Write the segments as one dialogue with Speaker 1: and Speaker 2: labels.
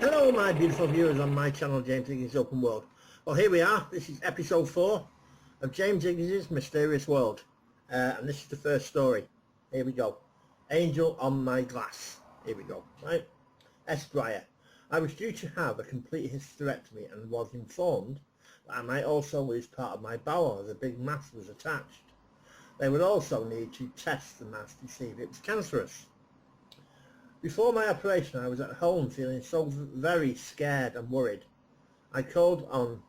Speaker 1: Hello my beautiful viewers on my channel, James Higgins Open World. Well, here we are. This is episode 4 of James Higgins' Mysterious World, and this is the first story. Here we go. Angel on my glass. Here we go. Right. Esquire. I was due to have a complete hysterectomy and was informed that I might also lose part of my bowel as a big mass was attached. They would also need to test the mass to see if it was cancerous. Before my operation I was at home feeling so very scared and worried. I called on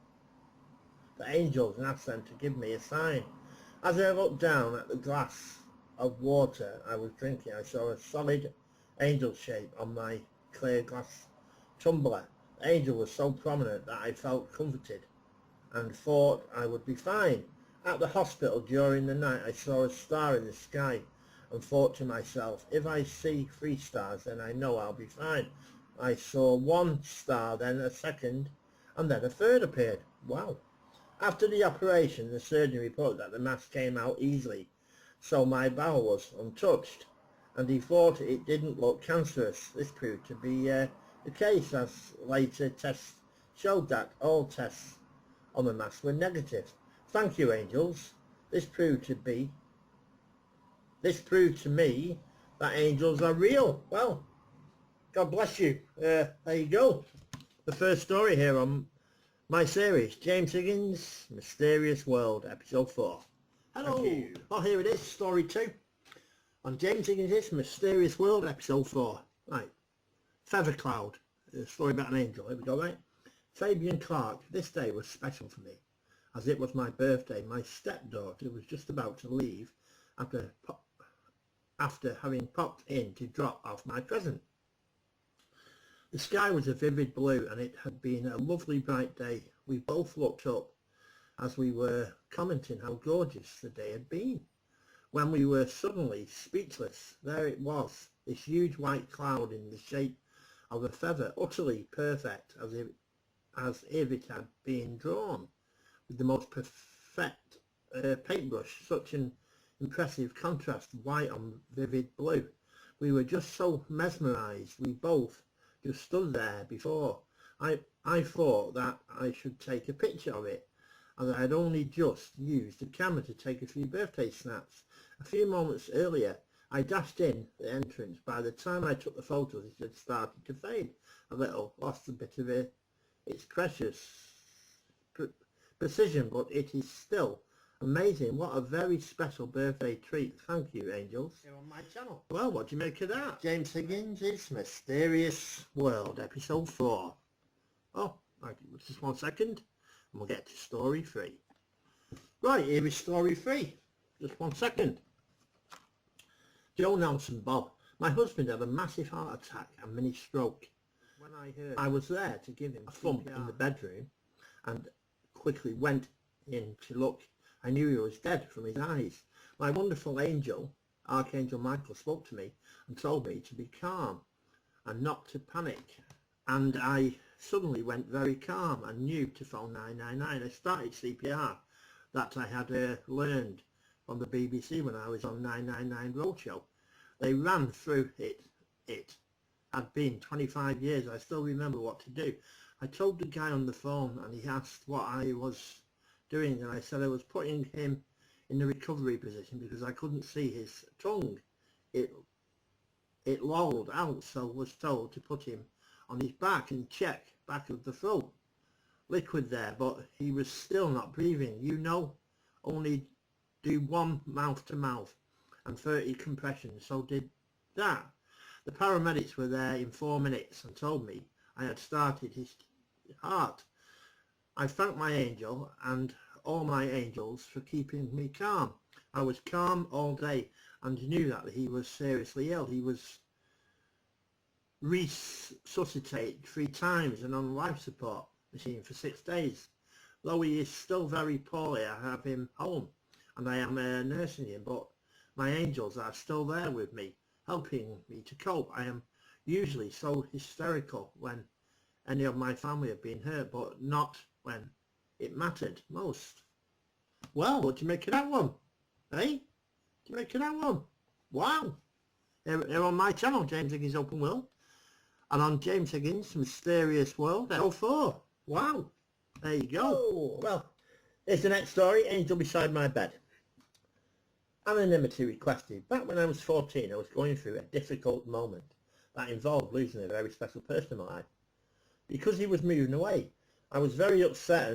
Speaker 1: the angels and asked them to give me a sign. As I looked down at the glass of water I was drinking, I saw a solid angel shape on my clear glass tumbler. The angel was so prominent that I felt comforted and thought I would be fine. At the hospital during the night I saw a star in the sky and thought to myself, if I see 3 stars then I know I'll be fine. I saw 1 star, then a second, and then a third appeared. Wow. After the operation the surgeon reported that the mass came out easily, so my bowel was untouched, and he thought it didn't look cancerous. This proved to be the case, as later tests showed that all tests on the mass were negative. Thank you, angels. This proved to me that angels are real. Well, God bless you. There you go. The first story here on my series, James Higgins' Mysterious World, episode 4. Hello. Oh, here it is, story 2 on James Higgins' Mysterious World, episode 4. Right. Feather Cloud, a story about an angel. Here we go, right? Fabian Clark. This day was special for me, as it was my birthday. My stepdaughter was just about to leave after having popped in to drop off my present. The sky was a vivid blue and it had been a lovely bright day. We both looked up as we were commenting how gorgeous the day had been, when we were suddenly speechless. There it was, this huge white cloud in the shape of a feather, utterly perfect, as if it had been drawn with the most perfect paintbrush. Such an impressive contrast, white on vivid blue. We were just so mesmerized. We both just stood there before. I thought that I should take a picture of it, as I had only just used the camera to take a few birthday snaps. A few moments earlier I dashed in the entrance. By the time I took the photos it had started to fade a little, lost a bit of its precious precision, but it is still amazing. What a very special birthday treat. Thank you, angels. Here on my channel. Well, what do you make of that? James Higgins' Mysterious World, episode 4. Oh, right, just 1 second, and we'll get to story 3. Right, here is story 3. Just 1 second. Joe Nelson Bob. My husband had a massive heart attack and mini stroke. When I heard, I was there to give him a thump in the bedroom and quickly went in to look. I knew he was dead from his eyes. My wonderful angel, Archangel Michael, spoke to me and told me to be calm and not to panic. And I suddenly went very calm and knew to phone 999. I started CPR that I had learned from the BBC when I was on 999 Roadshow. They ran through it. It had been 25 years. I still remember what to do. I told the guy on the phone and he asked what I was doing, and I said I was putting him in the recovery position because I couldn't see his tongue. It lolled out, so was told to put him on his back and check back of the throat. Liquid there, but he was still not breathing. You know, only do 1 mouth to mouth and 30 compressions, so did that. The paramedics were there in 4 minutes and told me I had started his heart. I thank my angel and all my angels for keeping me calm. I was calm all day and knew that he was seriously ill. He was resuscitated 3 times and on life support machine for 6 days. Though he is still very poorly, I have him home and I am nursing him, but my angels are still there with me, helping me to cope. I am usually so hysterical when any of my family have been hurt, but not when it mattered most. Well, what do you make of that one? Eh? Do you make of that one? Wow. Here on my channel, James Higgins Open World. And on James Higgins' Mysterious World, episode 4. Wow. There you go. Oh, well, here's the next story, Angel Beside My Bed. Anonymity requested. Back when I was 14, I was going through a difficult moment that involved losing a very special person in my life. Because he was moving away, I was very upset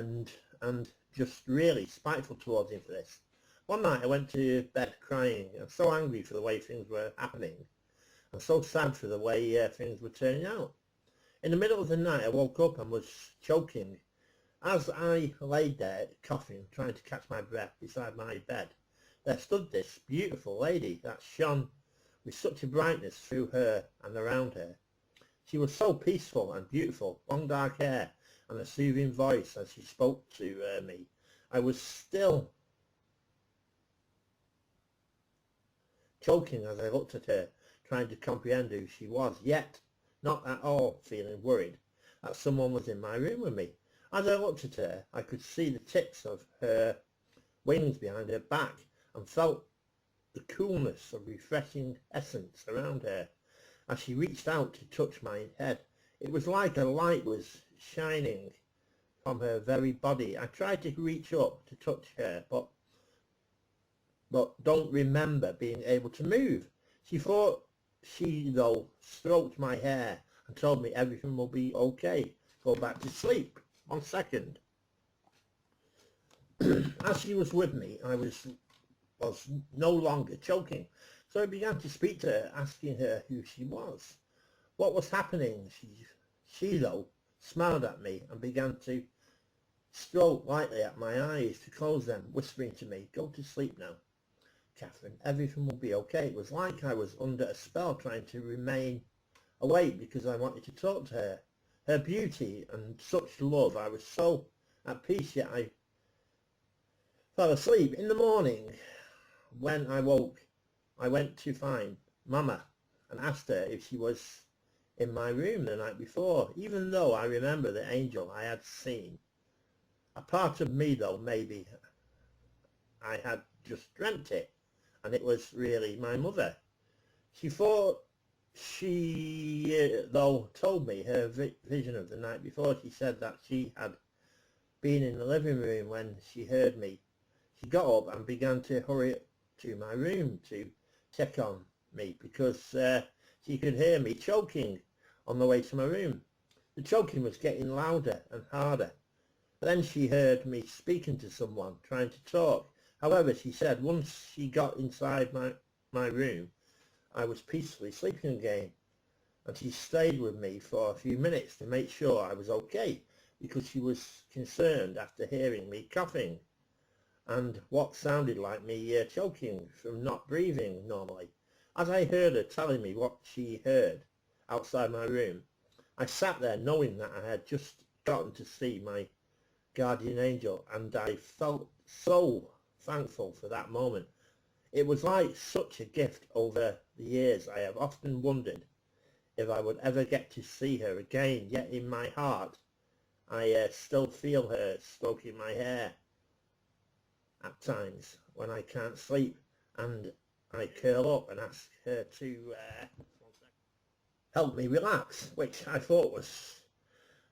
Speaker 1: and just really spiteful towards him for this. One night I went to bed crying and so angry for the way things were happening and so sad for the way things were turning out. In the middle of the night I woke up and was choking. As I lay there coughing, trying to catch my breath beside my bed, there stood this beautiful lady that shone with such a brightness through her and around her. She was so peaceful and beautiful, long dark hair and a soothing voice as she spoke to me. I was still choking as I looked at her, trying to comprehend who she was, yet not at all feeling worried that someone was in my room with me. As I looked at her, I could see the tips of her wings behind her back and felt the coolness of refreshing essence around her. As she reached out to touch my head, it was like a light was shining from her very body. I tried to reach up to touch her, but don't remember being able to move. She thought she, though, stroked my hair and told me everything will be okay. Go back to sleep. 1 second. As she was with me, I was no longer choking. So I began to speak to her, asking her who she was, what was happening. She though, smiled at me and began to stroke lightly at my eyes to close them, whispering to me, go to sleep now, Catherine, everything will be okay. It was like I was under a spell, trying to remain awake because I wanted to talk to her. Her beauty and such love, I was so at peace, yet I fell asleep. In the morning, when I woke, I went to find Mama and asked her if she was in my room the night before, even though I remember the angel I had seen. A part of me, though, maybe I had just dreamt it, and it was really my mother. She thought she, though, told me her vision of the night before. She said that she had been in the living room when she heard me. She got up and began to hurry to my room to check on me because she could hear me choking on the way to my room. The choking was getting louder and harder. Then she heard me speaking to someone, trying to talk. However, she said once she got inside my room, I was peacefully sleeping again, and she stayed with me for a few minutes to make sure I was okay, because she was concerned after hearing me coughing and what sounded like me choking from not breathing normally. As I heard her telling me what she heard outside my room, I sat there knowing that I had just gotten to see my guardian angel, and I felt so thankful for that moment. It was like such a gift. Over the years I have often wondered if I would ever get to see her again, yet in my heart I still feel her stroking my hair at times when I can't sleep, and I curl up and ask her to help me relax, which I thought was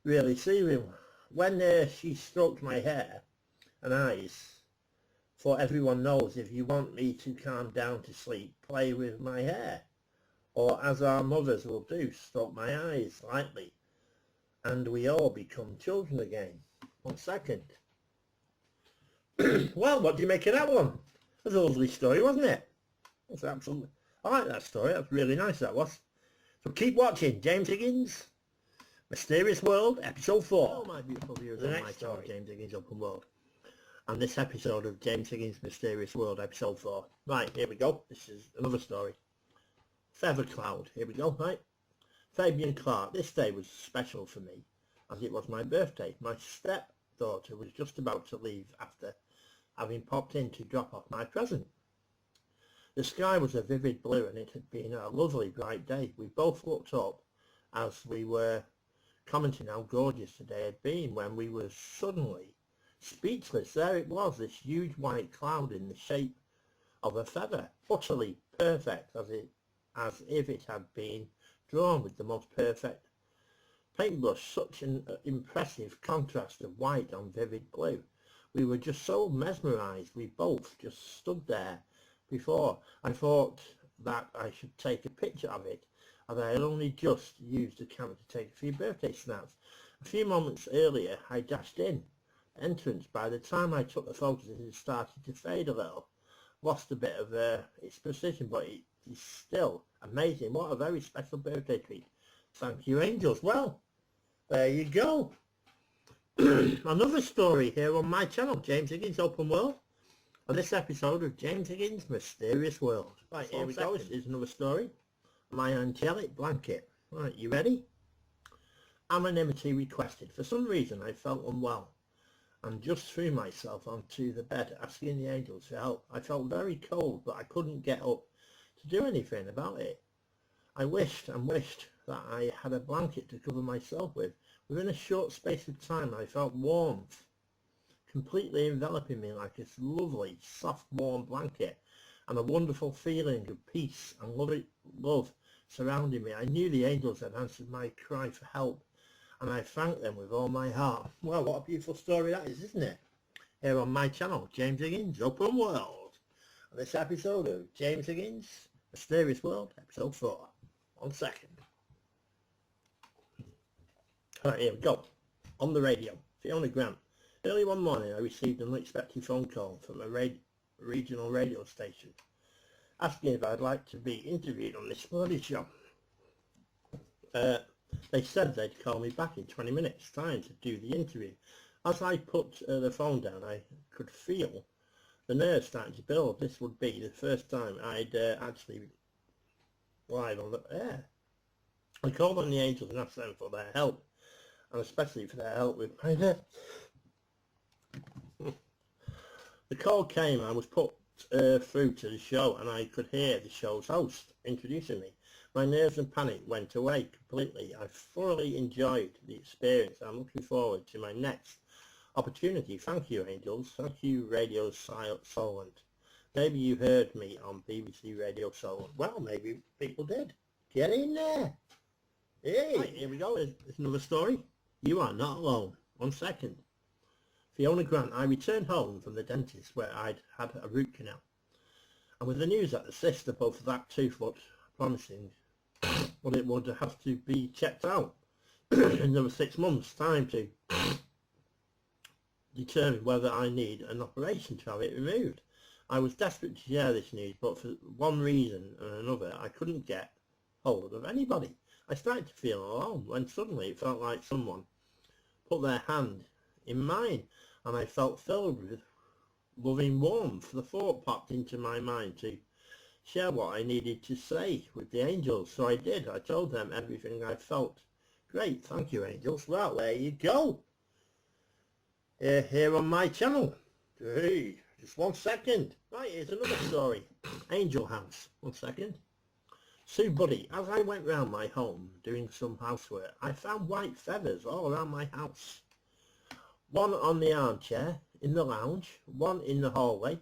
Speaker 1: really soothing. When she stroked my hair and eyes, for everyone knows, if you want me to calm down to sleep, play with my hair, or as our mothers will do, stroke my eyes lightly, and we all become children again. 1 second. Well, what do you make of that one? It was a lovely story, wasn't it? That's absolutely. I like that story. That's really nice, that was. So keep watching. James Higgins, Mysterious World, Episode 4. Hello, my beautiful viewers on my channel, James Higgins Open World. And this episode of James Higgins Mysterious World, Episode 4. Right, here we go. This is another story. Feather Cloud. Here we go, right? Fabian Clark. This day was special for me, as it was my birthday. My stepdaughter was just about to leave after having popped in to drop off my present. The sky was a vivid blue, and it had been a lovely bright day. We both looked up as we were commenting how gorgeous the day had been, when we were suddenly speechless. There it was, this huge white cloud in the shape of a feather, utterly perfect, as if it had been drawn with the most perfect paintbrush, such an impressive contrast of white on vivid blue. We were just so mesmerised. We both just stood there. Before I thought that I should take a picture of it, as I had only just used the camera to take a few birthday snaps. A few moments earlier I dashed in. Entrance. By the time I took the photos, it had started to fade a little. Lost a bit of its precision, but it is still amazing. What a very special birthday treat. Thank you, Angels. Well, there you go. Another story here on my channel, James Higgins Open World. On this episode of James Higgins Mysterious World. Right, here we go. This is another story. My angelic blanket. Right, you ready? Anonymity requested. For some reason I felt unwell and just threw myself onto the bed asking the angels for help. I felt very cold, but I couldn't get up to do anything about it. I wished and wished that I had a blanket to cover myself with. Within a short space of time I felt warmth completely enveloping me like this lovely, soft, warm blanket, and a wonderful feeling of peace and love surrounding me. I knew the angels had answered my cry for help, and I thanked them with all my heart. Well, what a beautiful story that is, isn't it? Here on my channel, James Higgins Open World. On this episode of James Higgins Mysterious World, episode 4. 1 second. Alright, here we go. On the radio, Fiona Grant. Early one morning I received an unexpected phone call from a regional radio station asking if I'd like to be interviewed on this bloody show. They said they'd call me back in 20 minutes time to do the interview. As I put the phone down, I could feel the nerves starting to build. This would be the first time I'd actually live on the air. I called on the angels and asked them for their help, and especially for their help with my hair. The call came. I was put through to the show, and I could hear the show's host introducing me. My nerves and panic went away completely. I thoroughly enjoyed the experience. I'm looking forward to my next opportunity. Thank you, angels. Thank you, Radio Solent. Maybe you heard me on BBC Radio Solent. Well, maybe people did. Get in there. Hey, right, here we go. There's another story. You are not alone. 1 second. Fiona Grant. I returned home from the dentist where I'd had a root canal, and with the news that the cyst above that tooth looked promising, but it would have to be checked out in another 6 months' time to determine whether I need an operation to have it removed. I was desperate to share this news, but for one reason and another I couldn't get hold of anybody. I started to feel alone when suddenly it felt like someone put their hand in mine, and I felt filled with loving warmth. The thought popped into my mind to share what I needed to say with the angels, so I did. I told them everything I felt. Great, thank you, angels. Well, there you go. Here on my channel. Hey, just 1 second. Right, here's another story. Angel House. 1 second. Sue Buddy. As I went round my home doing some housework, I found white feathers all around my house. One on the armchair, in the lounge, one in the hallway,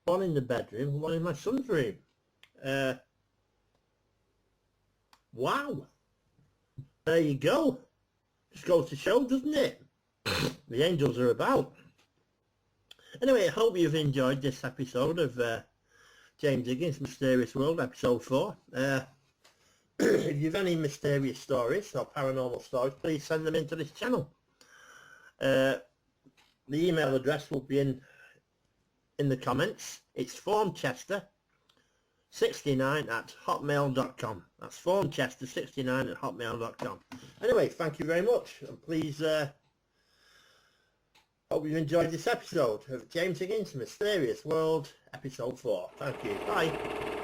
Speaker 1: one in the bedroom, and one in my son's room. Wow. There you go. Just goes to show, doesn't it? The angels are about. Anyway, I hope you've enjoyed this episode of James Higgins Mysterious World, episode 4. If you've any mysterious stories or paranormal stories, please send them into this channel. The email address will be in the comments. It's formchester69@hotmail.com. That's formchester69@hotmail.com. Anyway, thank you very much, and please hope you enjoyed this episode of James Higgins Mysterious World, episode 4. Thank you. Bye.